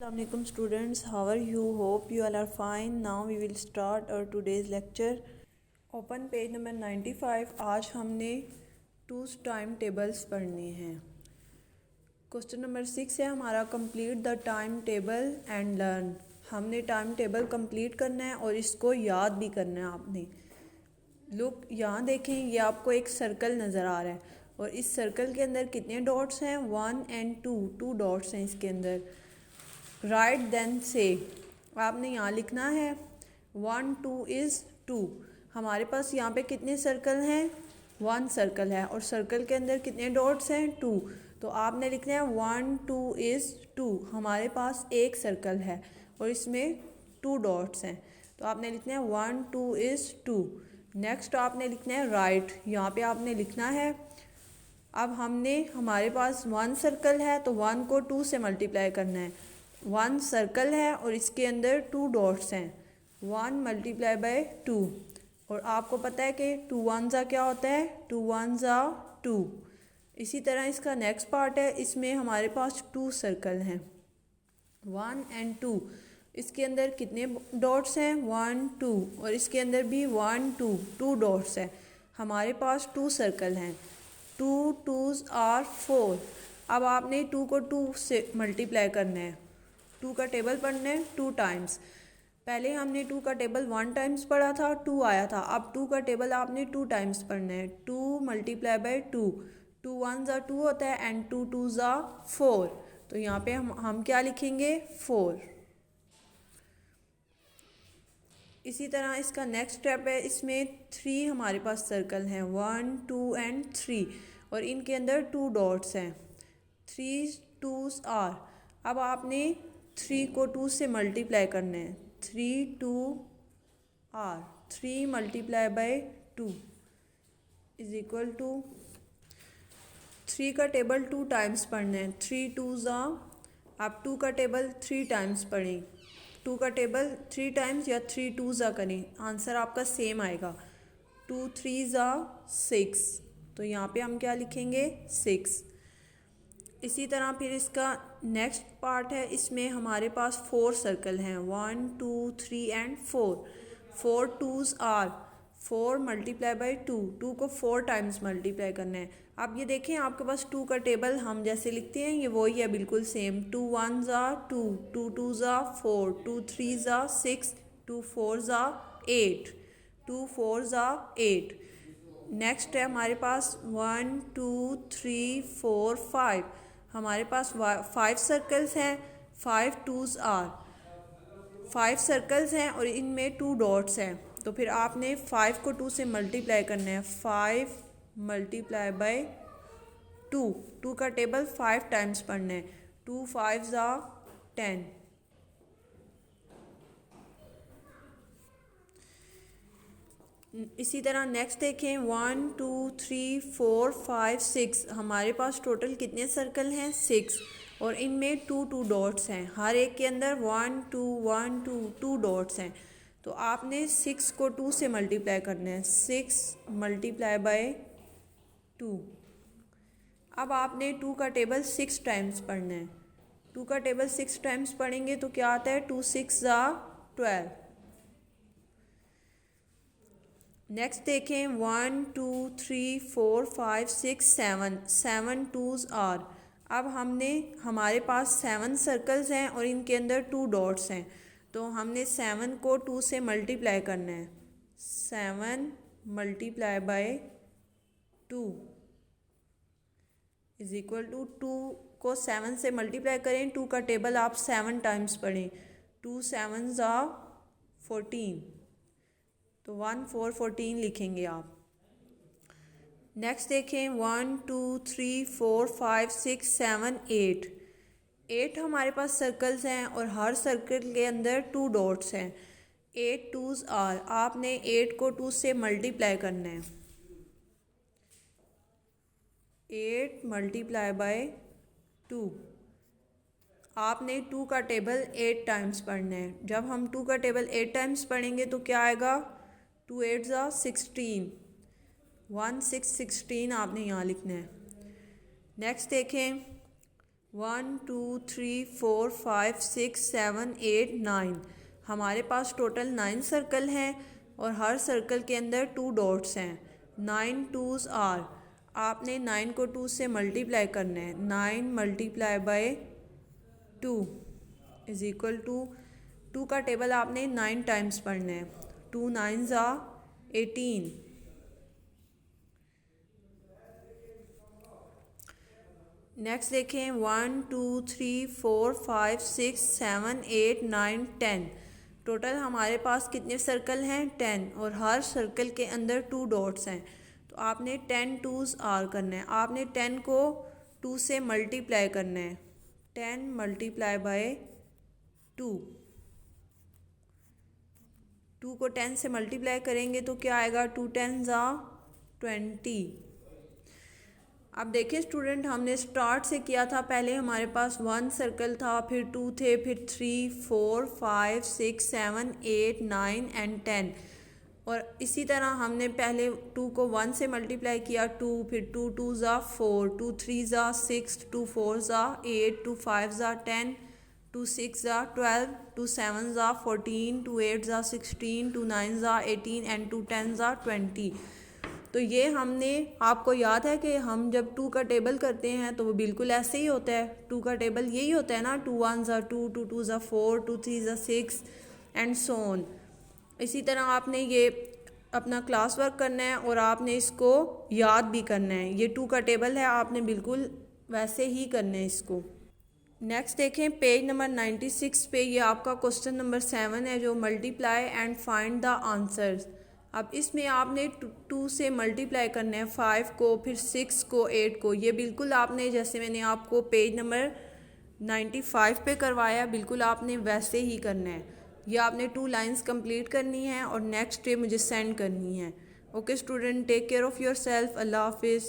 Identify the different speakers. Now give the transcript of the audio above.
Speaker 1: Assalamualaikum students, how are you? Hope you all are fine. Now we will start our today's lecture. Open page number 95. आज हमने to time tables पढ़ने हैं. Question number 6 है हमारा, complete the time table and learn. हमने time table complete करना है और इसको याद भी करना है आपने. लुक यहाँ देखें, ये आपको एक सर्कल नज़र आ रहा है और इस सर्कल के अंदर कितने डॉट्स हैं? 1 एंड 2 डॉट्स हैं इसके अंदर. राइट देन से आपने यहाँ लिखना है 1 2 इज़ 2. हमारे पास यहाँ पे कितने सर्कल हैं? 1 सर्कल है और सर्कल के अंदर कितने डॉट्स हैं? 2. तो आपने लिखना है 1 2 इज़ 2. हमारे पास एक सर्कल है और इसमें 2 डॉट्स हैं, तो आपने लिखना है 1 2 इज़ 2. नेक्स्ट आपने लिखना है राइट. यहाँ पे आपने लिखना है, अब हमारे पास 1 सर्कल है तो 1 को 2 से मल्टीप्लाई करना है. 1 सर्कल है और इसके अंदर 2 डॉट्स हैं. 1 मल्टीप्लाई बाय 2. और आपको पता है कि 2 1 ज़ा क्या होता है? 2 1 ज़ा 2. इसी तरह इसका नेक्स्ट पार्ट है, इसमें हमारे पास 2 सर्कल हैं 1 एंड 2. इसके अंदर कितने डॉट्स हैं? 1 2. और इसके अंदर भी 1 2 डॉट्स हैं. हमारे पास 2 सर्कल हैं. 2 2s आर 4. अब आपने 2 को 2 से मल्टीप्लाई करना है. 2 का टेबल पढ़ना है 2 टाइम्स. पहले हमने 2 का टेबल 1 टाइम्स पढ़ा था, 2 आया था. अब 2 का टेबल आपने 2 टाइम्स पढ़ना है. 2 मल्टीप्लाई बाय 2. 2 1 ज़ा 2 होता है एंड 2 2 ज़ा 4. तो यहाँ पे हम क्या लिखेंगे? 4. इसी तरह इसका नेक्स्ट स्टेप है, इसमें 3 हमारे पास सर्कल हैं 1 2 एंड 3 और इनके अंदर 2 डॉट्स हैं. 3 2s आर. अब आपने 3 को 2 से मल्टीप्लाई करना है. 3 2 are. 3 multiply by 2 is equal to 3 का टेबल 2 टाइम्स पढ़ना है. 3 2 ज़ा. आप 2 का टेबल 3 टाइम्स पढ़ें. 2 का टेबल 3 टाइम्स या 3 2 ज़ा करें, आंसर आपका सेम आएगा. 2 3 ज़ा 6. तो यहाँ पे हम क्या लिखेंगे? 6. इसी तरह फिर इसका नेक्स्ट पार्ट है, इसमें हमारे पास 4 सर्कल हैं 1 2 3 and 4. 4 2s are. 4 multiply by 2. 2 को 4 टाइम्स मल्टीप्लाई करना है. आप ये देखें, आपके पास 2 का टेबल हम जैसे लिखते हैं ये वही है, बिल्कुल सेम. 2 1 ज़ा 2. 2 2 ज़ा 4. 2 3 ज़ा 6. 2 4 ज़ा 8. 2 4 ज़ा 8. नेक्स्ट है हमारे पास 1 2 3 4 5. हमारे पास 5 सर्कल्स हैं. 5 2s आर. 5 सर्कल्स हैं और इनमें 2 डॉट्स हैं. तो फिर आपने 5 को 2 से मल्टीप्लाई करना है. 5 मल्टीप्लाई बाय 2. 2 का टेबल 5 टाइम्स पढ़ना है. 2 5 ज़ा 10. इसी तरह नेक्स्ट देखें 1 2 3 4 5 6. हमारे पास टोटल कितने सर्कल हैं? 6. और इनमें 2 2 डॉट्स हैं. हर एक के अंदर 1 2 1 2 2 डॉट्स हैं. तो आपने 6 को 2 से मल्टीप्लाई करना है. 6 मल्टीप्लाई बाय 2. अब आपने 2 का टेबल 6 टाइम्स पढ़ना है. 2 का टेबल 6 टाइम्स पढ़ेंगे तो क्या आता है? 2 6 ज़ा 12. नेक्स्ट देखें 1 2 3 4 5 6 7. 7 2s आर. अब हमारे पास 7 सर्कल्स हैं और इनके अंदर 2 डॉट्स हैं. तो हमने 7 को 2 से मल्टीप्लाई करना है. 7 multiply by 2 is equal to 2 को 7 से मल्टीप्लाई करें. 2 का टेबल आप 7 टाइम्स पढ़ें. 2 7 ज़ा 14. तो 1 4 14 लिखेंगे आप. नेक्स्ट देखें 1 2 3 4 5 6 7 8. 8 हमारे पास सर्कल्स हैं और हर सर्कल के अंदर 2 डॉट्स हैं. 8 2s आर. आपने 8 को 2 से मल्टीप्लाई करना है. 8 मल्टीप्लाई बाय 2. आपने 2 का टेबल 8 टाइम्स पढ़ना है. जब हम 2 का टेबल 8 टाइम्स पढ़ेंगे तो क्या आएगा? 2 8 ज़ा 16. 1 6 16 आपने यहाँ लिखना है. नेक्स्ट देखें 1 2 3 4 5 6 7 8 9। हमारे पास टोटल 9 सर्कल हैं और हर सर्कल के अंदर 2 डॉट्स हैं। 9 2s आर, आपने 9 को 2 से मल्टीप्लाई करना है। 9 multiply by 2 is equal to 2 का टेबल आपने 9 टाइम्स पढ़ना है। 2 9s आर 18। नेक्स्ट देखें 1 2 3 4 5 6 7 8 9 10। टोटल हमारे पास कितने सर्कल हैं? 10, और हर सर्कल के अंदर 2 डॉट्स हैं। तो आपने 10 2s आर करना है। आपने 10 को 2 से मल्टीप्लाई करना है। 10 मल्टीप्लाई बाय 2। 2 को 10 से मल्टीप्लाई करेंगे तो क्या आएगा? 2 10s आर 20। अब देखिए स्टूडेंट, हमने स्टार्ट से किया था। पहले हमारे पास 1 सर्कल था, फिर 2 थे, फिर 3 4 5 6 7 8 9 एंड 10। और इसी तरह हमने पहले 2 को 1 से मल्टीप्लाई किया, 2, फिर 2 2s are 4, 2 3s are 6, 2 4s are 8, 2 5s are 10, 2 6s are 12, 2 7s are 14, 2 8s are 16, 2 9s are 18 and 2 10s are 20। तो ये हमने, आपको याद है कि हम जब 2 का टेबल करते हैं तो वो बिल्कुल ऐसे ही होता है। 2 का टेबल यही होता है ना, 2 1s are 2, 2 2s are 4, 2 3s are 6 and so on. इसी तरह आपने ये अपना क्लास वर्क करना है और आपने इसको याद भी करना है। ये 2 का टेबल है, आपने बिल्कुल वैसे ही करना है इसको। नेक्स्ट देखें पेज नंबर 96 पे, ये आपका क्वेश्चन नंबर 7 है जो multiply and find the answers. अब इसमें आपने 2 से मल्टीप्लाई करना है 5 को, फिर 6 को, 8 को। ये बिल्कुल आपने जैसे मैंने आपको पेज नंबर 95 पे करवाया, बिल्कुल आपने वैसे ही करना है। ये आपने 2 लाइंस कंप्लीट करनी है और नेक्स्ट डे मुझे सेंड करनी है। Okay student, take care of yourself. अल्लाह हाफिज़।